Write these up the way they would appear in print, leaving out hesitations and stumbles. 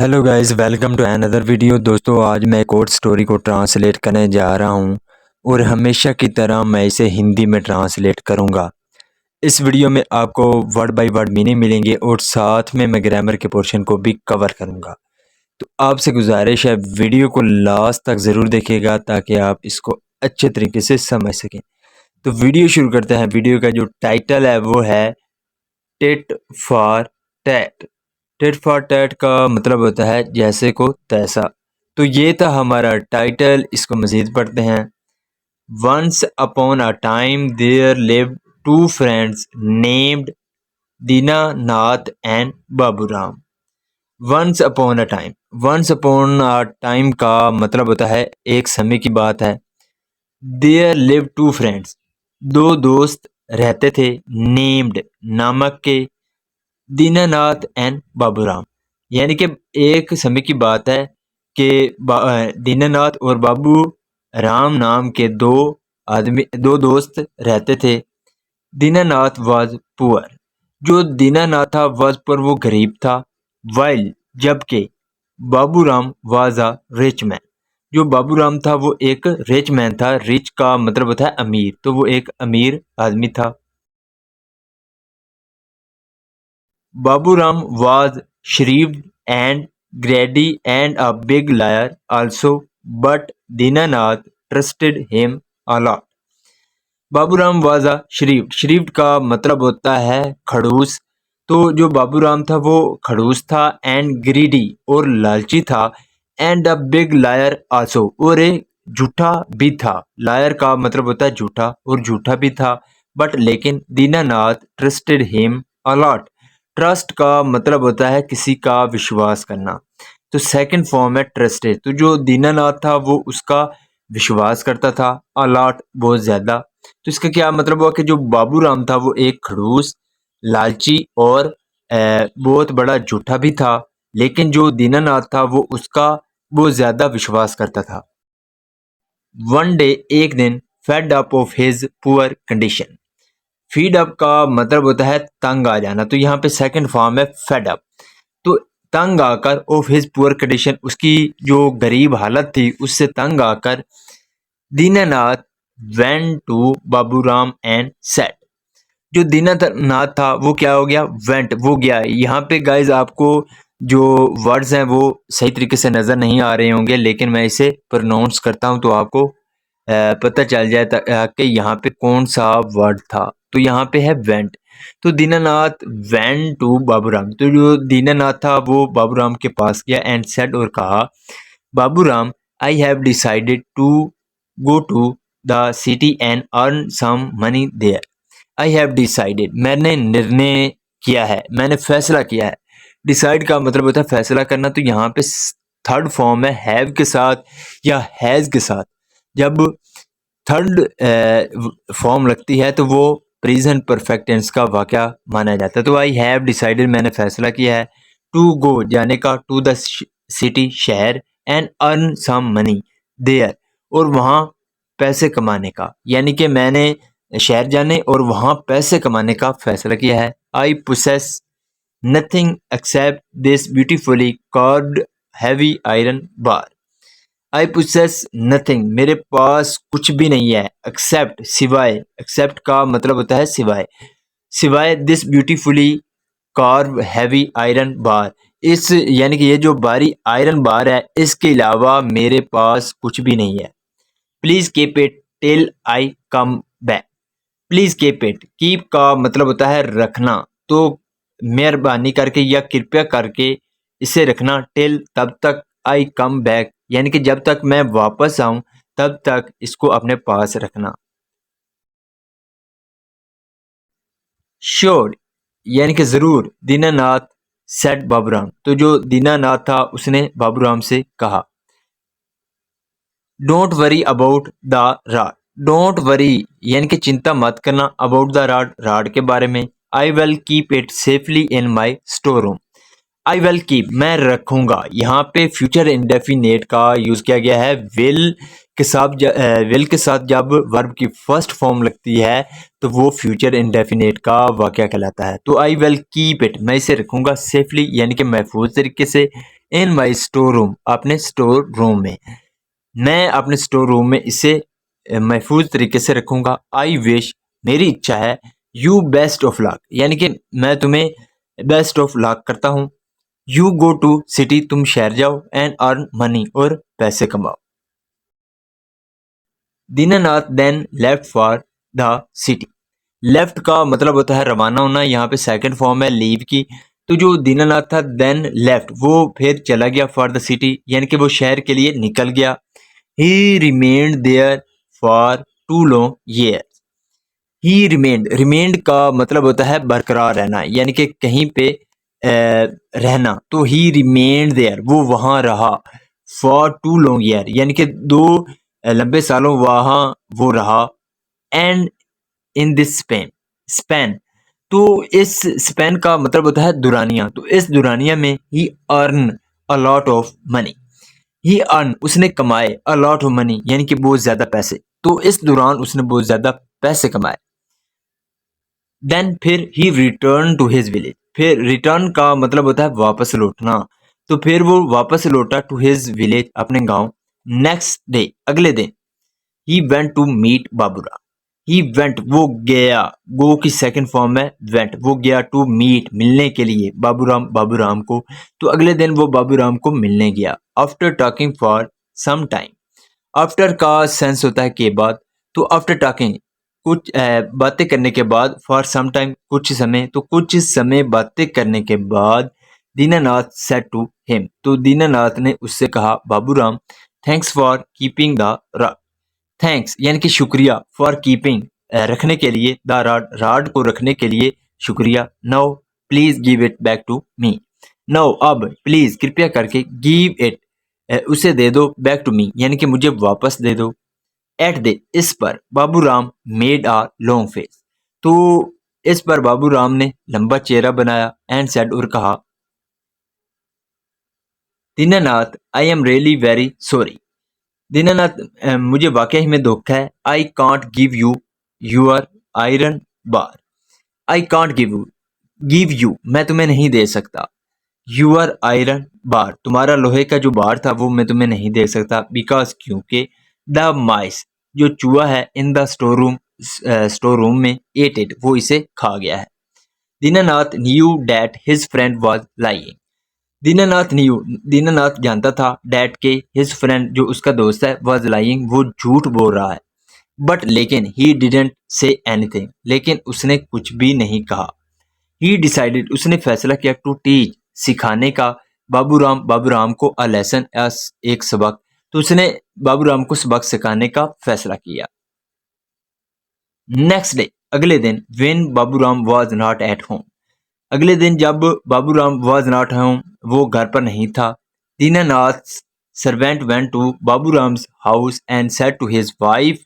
Hello guys, welcome to another video. दोस्तों, आज मैं एक और स्टोरी को ट्रांसलेट करने जा रहा हूं और हमेशा की तरह मैं इसे हिंदी में ट्रांसलेट करूंगा। इस वीडियो में आपको वर्ड बाय वर्ड मीनिंग मिलेंगे और साथ में मैं ग्रामर के पोर्शन को भी कवर करूंगा। तो आपसे गुजारिश है, वीडियो को लास्ट तक ज़रूर देखिएगा ताकि आप इसको अच्छे तरीके से समझ सकें। तो वीडियो शुरू करते हैं। वीडियो का जो टाइटल है वो है tit for tat. Tit for tat का मतलब होता है जैसे को तैसा। तो ये था हमारा टाइटल। इसको मज़ीद पढ़ते हैं। Once upon a time there lived two friends named Dinanath and Baburam. Once upon a time. Once upon a time का मतलब होता है एक समय की बात है। देयर लिव टू फ्रेंड्स, दो दोस्त रहते थे। नेम्ड, नामक के। दीनानाथ एंड बाबूराम, यानी कि एक समय की बात है कि दीनानाथ और बाबू राम नाम के दो दोस्त रहते थे। दीनानाथ वाज पुअर, जो दीनानाथ था वाज पर वो गरीब था। वाइल, जबकि Baburam was a rich man, जो बाबूराम था वो एक रिच मैन था। रिच का मतलब होता है अमीर, तो वो एक अमीर आदमी था। Baburam was shrewd and greedy and a big liar also, but Dinanath trusted him a lot. Baburam was a शरीफ। शरीफ का मतलब होता है खड़ूस। तो जो बाबूराम था वो खड़ूस था। एंड ग्रीडी और लालची था। And a big liar also, और एक झूठा भी था। लायर का मतलब होता है झूठा, और झूठा भी था। बट लेकिन Dinanath trusted him a lot. Trust का मतलब होता है किसी का विश्वास करना। तो सेकंड फॉर्म है ट्रस्टेड। तो जो दीनानाथ था वो उसका विश्वास करता था। अलॉट, बहुत ज्यादा। तो इसका क्या मतलब हुआ कि जो बाबूराम था वो एक खड़ूस, लालची और बहुत बड़ा झूठा भी था। लेकिन जो दीनानाथ था वो उसका बहुत ज्यादा विश्वास करता था। वन डे, एक दिन, fed up of his poor condition. Feed up का मतलब होता है तंग आ जाना। तो यहाँ पे सेकंड फॉर्म है फेड अप। तो तंग आकर, ऑफ हिज पुअर कंडीशन, उसकी जो गरीब हालत थी उससे तंग आकर, Dinanath went to Baburam and said. जो दीनानाथ था वो क्या हो गया, वेंट, वो गया। यहाँ पे गाइज आपको जो वर्ड्स हैं वो सही तरीके से नज़र नहीं आ रहे होंगे, लेकिन मैं इसे प्रोनाउंस करता हूँ तो आपको पता चल जाए कि यहाँ पे कौन सा वर्ड था। तो यहाँ पे है वेंट। तो दीनानाथ वेंट टू बाबूराम। तो जो दीनानाथ था वो बाबूराम के पास गया एंड सेड, और कहा, Baburam, I have decided to go to the city and earn some money there. I have decided, मैंने निर्णय किया है, मैंने फैसला किया है। डिसाइड का मतलब होता है फैसला करना। तो यहाँ पे थर्ड फॉर्म है हैव के साथ या हैज के साथ। जब थर्ड फॉर्म लगती है तो वो प्रेजेंट परफेक्ट टेंस का वाक़या माना जाता है। तो आई हैव डिसाइडेड, मैंने फैसला किया है। टू गो, जाने का, टू द सिटी, शहर, and earn some money there, और वहाँ पैसे कमाने का, यानी कि मैंने शहर जाने और वहाँ पैसे कमाने का फैसला किया है। I possess nothing except this beautifully carved heavy iron bar. I possess nothing, मेरे पास कुछ भी नहीं है। एक्सेप्ट, सिवाय। एक्सेप्ट का मतलब होता है सिवाय। सिवाय this beautifully curve heavy iron बार, इस, यानी कि ये जो भारी आयरन बार है, इसके अलावा मेरे पास कुछ भी नहीं है। Please keep it till I come back. Please keep it, keep का मतलब होता है रखना। तो मेहरबानी करके या कृपया करके इसे रखना। टिल, तब तक, आई कम बैक, यानी कि जब तक मैं वापस आऊं तब तक इसको अपने पास रखना। श्योर, यानी कि जरूर। दीनानाथ सेड बाबूराम, तो जो दीनानाथ था उसने बाबूराम से कहा। Don't worry about the rod. Don't worry यानी कि चिंता मत करना। अबाउट द राड, राड के बारे में। I will keep it safely in my store room. I will keep, मैं रखूंगा। यहाँ पे फ्यूचर इंडेफिनेट का यूज किया गया है। विल के साथ विल के साथ जब वर्ब की फर्स्ट फॉर्म लगती है तो वो फ्यूचर इंडेफिनेट का वाक्य कहलाता है। तो आई विल कीप इट, मैं इसे रखूंगा। सेफली यानी कि महफूज तरीके से। इन माई स्टोर रूम, अपने स्टोर रूम में। मैं अपने स्टोर रूम में इसे महफूज तरीके से रखूंगा। आई विश, मेरी इच्छा है। यू बेस्ट ऑफ लक, यानी कि मैं तुम्हें बेस्ट ऑफ लक करता हूँ। यू गो टू सिटी, तुम शहर जाओ, एंड अर्न मनी, और पैसे कमाओ। Dinanath then left for the city. Left का मतलब होता है रवाना होना, यहाँ पे सेकंड फॉर्म है लीव की। तो जो दीनानाथ था देन लेफ्ट, वो फिर चला गया फॉर द सिटी, यानी कि वो शहर के लिए निकल गया। He remained there for 2 long years। He remained का मतलब होता है बरकरार रहना, यानी कि कहीं पे रहना। तो ही रिमेन्ड देयर, वो वहां रहा। फॉर 2 long year, यानी कि 2 लंबे सालों वहां वो रहा। एंड इन दिस स्पेन, तो इस स्पेन का मतलब होता है दुरानिया। तो इस दुरानिया में he earn a lot of money. He earn, उसने कमाए, अ लॉट ऑफ मनी, यानी कि बहुत ज्यादा पैसे। तो इस दौरान उसने बहुत ज्यादा पैसे कमाए। देन फिर ही रिटर्न टू हिज विलेज। फिर रिटर्न का मतलब होता है वापस लौटना। तो फिर वो वापस लौटा टू हिज विलेज, अपने गांव। नेक्स्ट डे, अगले दिन, he went to meet Baburam. He went, वो गया। गो की सेकंड फॉर्म है वेंट। वो गया टू मीट, मिलने के लिए, बाबूराम को। तो अगले दिन वो बाबूराम को मिलने गया। After talking for some time. After का सेंस होता है के बाद। तो आफ्टर टॉकिंग, कुछ बातें करने के बाद, फॉर सम टाइम, कुछ समय। तो कुछ समय बातें करने के बाद, दीनानाथ सेड टू हिम, तो दीनानाथ ने उससे कहा, Baburam, thanks for keeping the rod. Thanks यानी कि शुक्रिया, फॉर कीपिंग, रखने के लिए, द रॉड, रॉड को रखने के लिए शुक्रिया। Now please give it back to me. Now, अब, प्लीज, कृपया करके, गिव इट, उसे दे दो, बैक टू मी, यानी कि मुझे वापस दे दो। एट दे, इस पर, बाबूराम मेड आ लॉन्ग फेस। तो इस पर बाबूराम ने लंबा चेहरा बनाया। एंड सेड, और कहा, Dinanath, I am really very sorry. Dinanath, मुझे वाकई ही में दुख है। I can't give you your iron bar. I can't give you, मैं तुम्हें नहीं दे सकता। यूर आयरन बार, तुम्हारा लोहे का जो बार था वो मैं तुम्हें नहीं दे सकता। बिकॉज, क्योंकि, द माइस, जो चूहा है, इन द स्टोर रूम में, एट इट, वो इसे खा गया है। Dinanath new that his friend was lying. Dinanath जानता था डैट के, हिज फ्रेंड, जो उसका दोस्त है, वॉज लाइंग, वो झूठ बोल रहा है। बट, लेकिन, ही डिडेंट से एनीथिंग, लेकिन उसने कुछ भी नहीं कहा। ही डिसाइडेड, उसने फैसला किया, टू टीच, सिखाने का, बाबूराम को, अ लेसन, एक सबक। तो उसने बाबूराम को सबक सिखाने का फैसला किया। नेक्स्ट डे, अगले दिन, when Baburam was not at home. अगले दिन जब बाबूराम वॉज नॉट होम, वो घर पर नहीं था, Dinanath servant went to Baburam's house and said to his wife.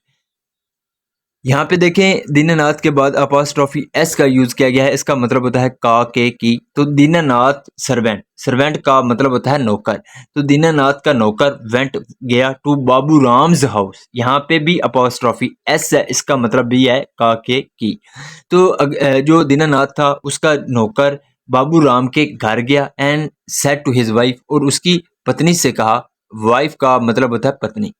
यहाँ पे देखें, दीनानाथ के बाद अपोस्ट्रोफी एस का यूज किया गया है। इसका मतलब होता है का, के, की। तो दीनानाथ सर्वेंट, सर्वेंट का मतलब होता है नौकर। तो दीनानाथ का नौकर वेंट, गया, टू बाबूराम्स हाउस। यहाँ पे भी अपोस्ट्रोफी एस है, इसका मतलब भी है का, के, की। तो जो दीनानाथ था, उसका नौकर बाबूराम के घर गया। And said to his wife, और उसकी पत्नी से कहा। वाइफ का मतलब होता है पत्नी।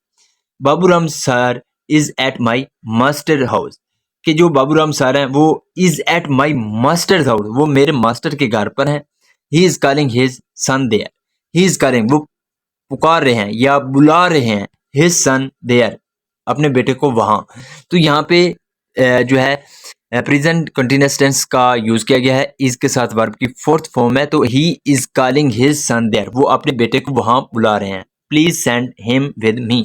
Baburam sir is at my master house, कि जो बाबूराम सर हैं वो is at my master house, वो मेरे मास्टर के घर पर हैं। He is calling his son there. He is calling, वो पुकार रहे हैं या बुला रहे हैं, हिज सन देयर, अपने बेटे को वहां। तो यहाँ पे जो है प्रेजेंट कंटिन्यूअस टेंस का यूज किया गया है, इज के साथ वर्ब की फोर्थ फॉर्म है। तो he is calling his son there, वो अपने बेटे को वहां बुला रहे हैं। Please send him with me,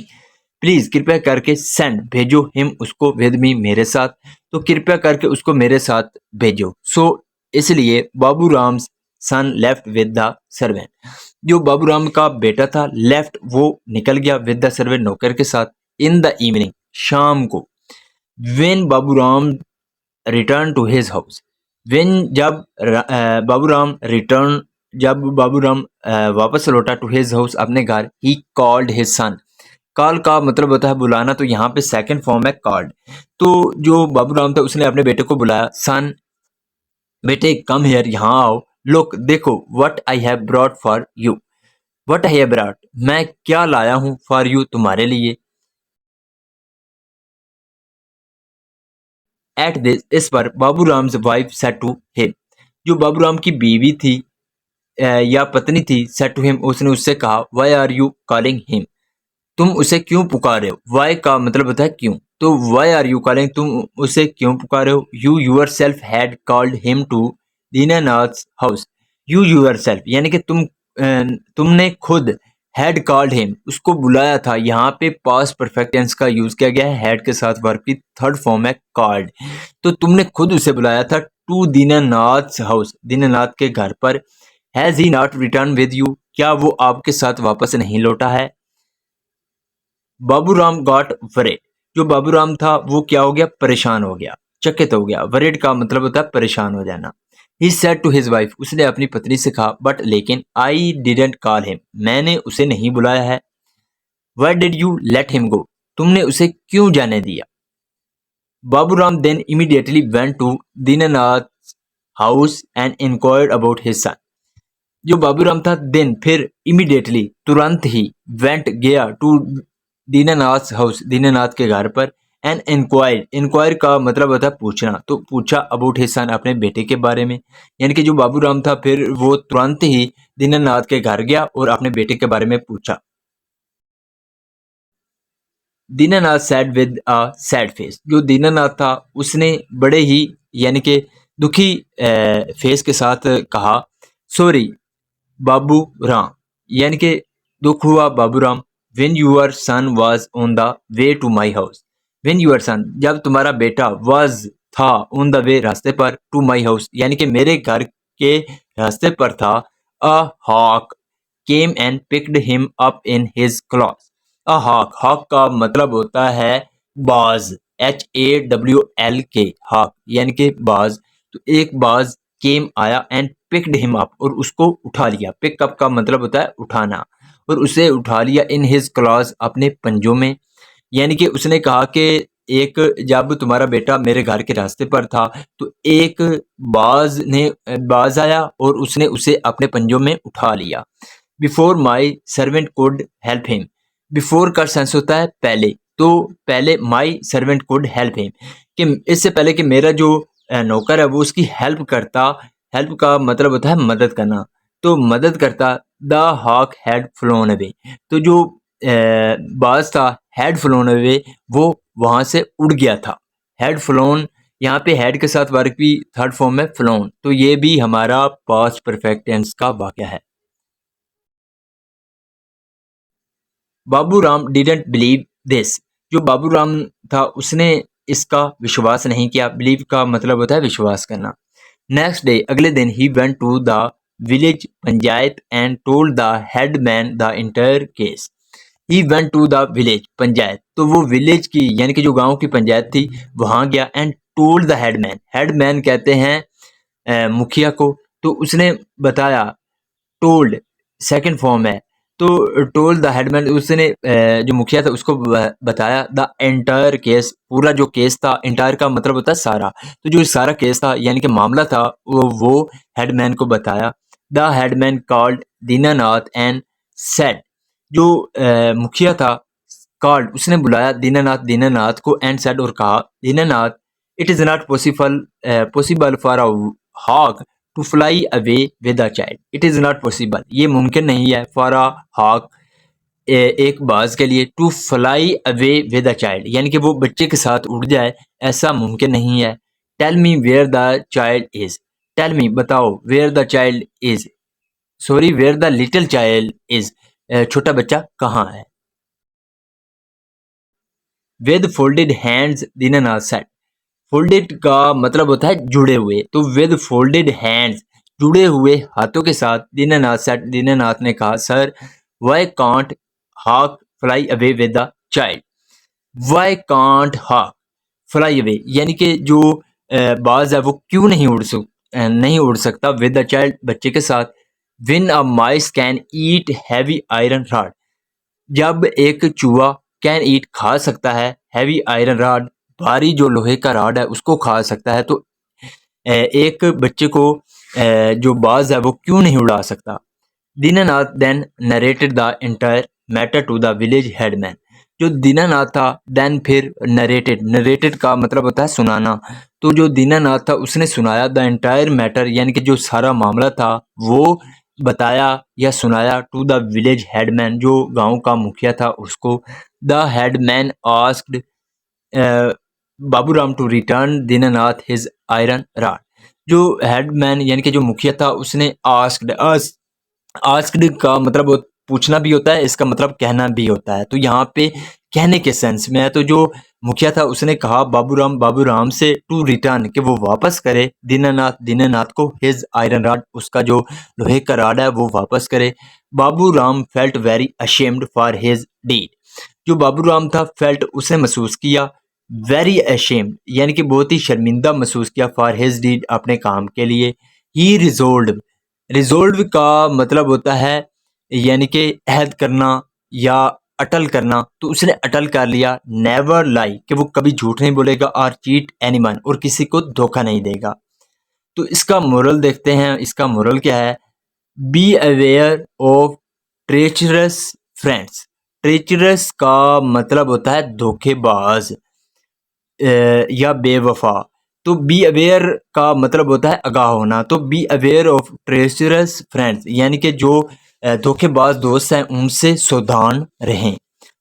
please, कृपया करके, सेंड, भेजो, हिम, उसको, विद मी, मेरे साथ। तो कृपया करके उसको मेरे साथ भेजो। सो इसलिए बाबूराम सन लेफ्ट विद द सर्वेंट, जो बाबूराम का बेटा था, लेफ्ट, वो निकल गया, विद द सर्वेंट, नौकर के साथ। इन द इवनिंग, शाम को। When Baburam return to his house, when, जब बाबूराम रिटर्न, जब बाबूराम वापस लौटा, टू हिज हाउस, अपने घर। He called his son, call का मतलब होता है बुलाना। तो यहाँ पे सेकंड फॉर्म है कॉल्ड। तो जो बाबूराम था, उसने अपने बेटे को बुलाया। सन, बेटे, कम हियर, यहाँ आओ। लुक, देखो, what I have brought for you, what है ब्रॉट, मैं क्या लाया हूँ फॉर यू, तुम्हारे लिए। एट दिस, इस पर बाबूराम्स वाइफ सेड टू हिम, जो बाबूराम की बीवी थी या पत्नी थी, सेड टू हिम, उसने उससे कहा, why are you calling him, तुम उसे क्यों पुकार रहे हो। वाई का मतलब होता है क्यों, तो वाई आर यू कॉलिंग, तुम उसे क्यों पुकार रहे हो। You yourself had called him to Dinanath house, you yourself यानी कि तुमने खुद हैड कॉल्ड हिम, उसको बुलाया था। यहाँ पे पास्ट परफेक्ट टेंस का यूज किया गया है, हैड के साथ वर्ब की थर्ड फॉर्म है कॉल्ड, तो तुमने खुद उसे बुलाया था टू दीनानाथ हाउस, दीनानाथ के घर पर। Has he not return with you, क्या वो आपके साथ वापस नहीं लौटा है। बाबूराम गॉट वरीड, जो बाबूराम था वो क्या हो गया, परेशान हो गया, चकित हो गया। वरीड का मतलब होता है परेशान हो जाना। He said to his wife, उसने अपनी पत्नी से कहा, बट लेकिन आई डिडंट कॉल हिम, मैंने उसे नहीं बुलाया है। Why did you let him go, तुमने उसे क्यों जाने दिया। Baburam then immediately went to Dinanath house and enquired about his son, जो बाबूराम था देन फिर इमीडिएटली तुरंत ही वेंट गया टू दीनानाथ हाउस, दीनानाथ के घर पर। एंड इंक्वायर, इंक्वायर का मतलब होता है पूछना, तो पूछा अबाउट हिज सन, अपने बेटे के बारे में। यानी कि जो बाबूराम था फिर वो तुरंत ही दीनानाथ के घर गया और अपने बेटे के बारे में पूछा। Dinanath sad with a sad face, जो दीनानाथ था उसने बड़े ही यानी कि दुखी फेस के साथ कहा, सॉरी बाबू राम, यानी कि दुख हुआ Baburam. When your son was on the way to my house, when your son, जब तुम्हारा बेटा, वॉज था, ऑन द वे रास्ते पर, टू माई हाउस यानी कि मेरे घर के रास्ते पर था। A hawk came and picked him up in his cloth, a hawk, hawk का मतलब होता है बाज, HAWLK, हॉक यानी कि बाज, तो एक बाज केम आया एंड पिक्ड हिम अप, और उसको उठा लिया। पिकअप का मतलब होता है उठाना, और उसे उठा लिया इन हिज क्लॉज, अपने पंजों में। यानी कि उसने कहा कि एक, जब तुम्हारा बेटा मेरे घर के रास्ते पर था तो एक बाज आया और उसने उसे अपने पंजों में उठा लिया। Before my servant could help him, before का सेंस होता है पहले, तो पहले my servant could help him, कि इससे पहले कि मेरा जो नौकर है वो उसकी हेल्प करता। हेल्प का मतलब होता है मदद करना, तो मदद करता। The hawk had flown away, तो जो बाज था, हैड फ्लोन अवे, वो वहां से उड़ गया था। हैड फ्लोन, यहाँ पे हैड के साथ वर्ब की थर्ड फॉर्म में फ्लोन, तो ये भी हमारा पास्ट परफेक्ट टेंस का वाक्य है। बाबूराम डिडंट बिलीव दिस, जो बाबूराम था उसने इसका विश्वास नहीं किया। बिलीव का मतलब होता है विश्वास करना। नेक्स्ट डे, अगले दिन, he went to the village panchayat and told the headman the entire case. He went to the village panchayat, तो वो विलेज की यानी कि जो गांव की पंचायत थी वहां गया। And told the headman, headman कहते हैं मुखिया को, तो उसने बताया। टोल्ड सेकंड फॉर्म है, तो टोल्ड द हेडमैन, उसने जो मुखिया था उसको बताया द एंटायर केस, पूरा जो केस था, एंटायर का मतलब होता है सारा, तो जो सारा केस था यानी कि मामला था वो हेडमैन को बताया। The headman called Dinanath and said, जो मुखिया था, कॉल्ड उसने बुलाया दीनानाथ, दीनानाथ को, एंड सेड और कहा, Dinanath, it is not possible for a hog to fly away with a child, it is not possible, ये मुमकिन नहीं है, फॉर अ हॉक, एक बाज के लिए, to fly away with a child यानी कि वो बच्चे के साथ उड़ जाए, ऐसा मुमकिन नहीं है। Tell me where the child is, tell me बताओ, where the child is, sorry where the little child is, छोटा बच्चा कहाँ है। With folded hands Dinanath said, folded का मतलब होता है जुड़े हुए, तो विद फोल्डेड हैंड्स, जुड़े हुए हाथों के साथ, दीनानाथ सेड, दीनानाथ ने कहा, sir why can't hawk fly away with the child, why can't hawk fly away यानी कि जो बाज है वो क्यों नहीं उड़ सकता विद द चाइल्ड, बच्चे के साथ। Win a mice can eat heavy iron rod, जब एक चूहा कैन ईट खा सकता है, हैवी आयरन रॉड, भारी जो लोहे का रॉड है उसको खा सकता है, तो एक बच्चे को जो बाज है वो क्यों नहीं उड़ा सकता। Dinanath then narrated the entire matter to the village headman. जो दीनानाथ था देन फिर नरेटेड का मतलब होता है सुनाना। तो जो दीनानाथ था उसने सुनाया द एंटायर मैटर, यानी कि जो सारा मामला था वो बताया या सुनाया टू द विलेज हेडमैन, जो गांव का मुखिया था उसको। The headman asked Baburam to return Dinanath his iron rod. जो हेडमैन यानी कि जो मुखिया था उसने आस्क्ड का मतलब पूछना भी होता है, इसका मतलब कहना भी होता है। तो यहाँ पे कहने के सेंस में है। तो जो मुखिया था उसने कहा बाबूराम से टू रिटर्न, कि वो वापस करे दीनानाथ को हिज आयरन रॉड, उसका जो लोहे का रॉड है वो वापस करे। Baburam felt very ashamed for his deed. जो बाबूराम था फेल्ट, उसने महसूस किया, वेरी अशेम्ड यानी कि बहुत ही शर्मिंदा महसूस किया, फॉर हिज डीड अपने काम के लिए। ही रिजोल्व का मतलब होता है यानी कि अहद करना या अटल करना। तो उसने अटल कर लिया, नेवर लाई कि वो कभी झूठ नहीं बोलेगा, और चीट एनीवन और किसी को धोखा नहीं देगा। तो इसका मोरल देखते हैं, इसका मोरल क्या है। Be aware of treacherous friends. Treacherous का मतलब होता है धोखेबाज या बेवफा। तो बी अवेयर का मतलब होता है आगाह होना। तो be aware of treacherous friends यानी कि जो धोखेबाज दोस्त हैं उनसे सावधान रहें।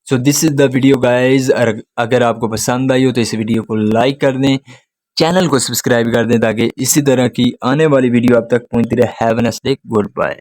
So this is the video guys. अगर आपको पसंद आई हो तो इस वीडियो को लाइक कर दें, चैनल को सब्सक्राइब कर दें ताकि इसी तरह की आने वाली वीडियो आप तक पहुंचती रहे। Have a nice day, good bye.